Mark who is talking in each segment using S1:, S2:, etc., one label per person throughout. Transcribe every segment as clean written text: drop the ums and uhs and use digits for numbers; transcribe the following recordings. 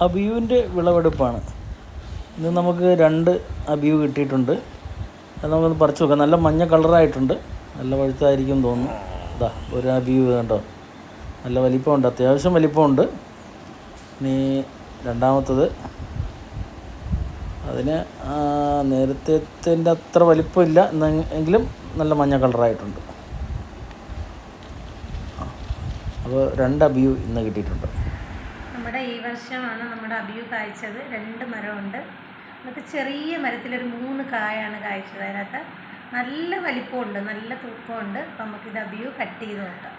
S1: അബിയുവിൻ്റെ വിളവെടുപ്പാണ്. ഇന്ന് നമുക്ക് 2 അബിയു കിട്ടിയിട്ടുണ്ട്. അത് നമുക്കൊന്ന് പറിച്ച് നോക്കാം. നല്ല മഞ്ഞ കളറായിട്ടുണ്ട്, നല്ല പഴുത്തായിരിക്കും തോന്നുന്നു. ഇതാ ഒരു അബിയു കണ്ടോ, നല്ല വലിപ്പമുണ്ട്, അത്യാവശ്യം വലിപ്പമുണ്ട്. ഇനി രണ്ടാമത്തത്, അതിന് നേരത്തേൻ്റെ അത്ര വലിപ്പമില്ല എങ്കിലും നല്ല മഞ്ഞ കളറായിട്ടുണ്ട്. അപ്പോൾ 2 അബിയു ഇന്ന് കിട്ടിയിട്ടുണ്ട്.
S2: നമ്മുടെ ഈ വർഷമാണ് നമ്മുടെ അബിയു കായ്ച്ചത്. 2 മരമുണ്ട്. നമുക്ക് ചെറിയ മരത്തിലൊരു 3 കായാണ് കായ്ച്ചത്. അതിനകത്ത് നല്ല വലിപ്പമുണ്ട്, നല്ല തൂക്കമുണ്ട്. അപ്പം നമുക്കിത് അബിയു കട്ട് ചെയ്ത് നോക്കാം.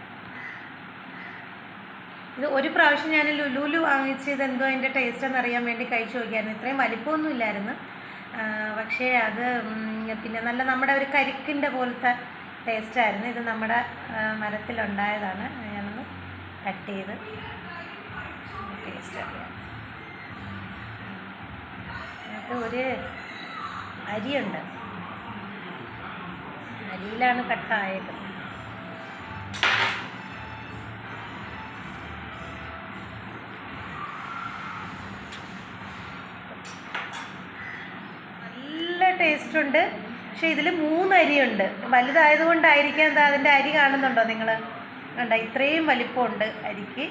S2: ഇത് ഒരു പ്രാവശ്യം ഞാൻ ലുലുവിൽ വാങ്ങിച്ചത് എന്തോ അതിൻ്റെ ടേസ്റ്റ് എന്നറിയാൻ വേണ്ടി കഴിച്ചു നോക്കിയായിരുന്നു. ഇത്രയും വലിപ്പമൊന്നും ഇല്ലായിരുന്നു, പക്ഷേ അത് പിന്നെ നല്ല നമ്മുടെ ഒരു കരിക്കിൻ്റെ പോലത്തെ ടേസ്റ്റായിരുന്നു. ഇത് നമ്മുടെ മരത്തിലുണ്ടായതാണ്. ഞാനൊന്ന് കട്ട് ചെയ്ത് ടേസ്റ്റ് അറിയാം. എന്നിട്ട് ഒരു അരിയുണ്ട്, അരിയിലാണ് കട്ടായത്. നല്ല ടേസ്റ്റ് ഉണ്ട്. പക്ഷേ ഇതിൽ 3 അരിയുണ്ട്. വലുതായതുകൊണ്ടായിരിക്കാം. എന്താ അതിൻ്റെ അരി കാണുന്നുണ്ടോ നിങ്ങൾ? കണ്ടോ, ഇത്രയും വലിപ്പമുണ്ട് അരിക്ക്.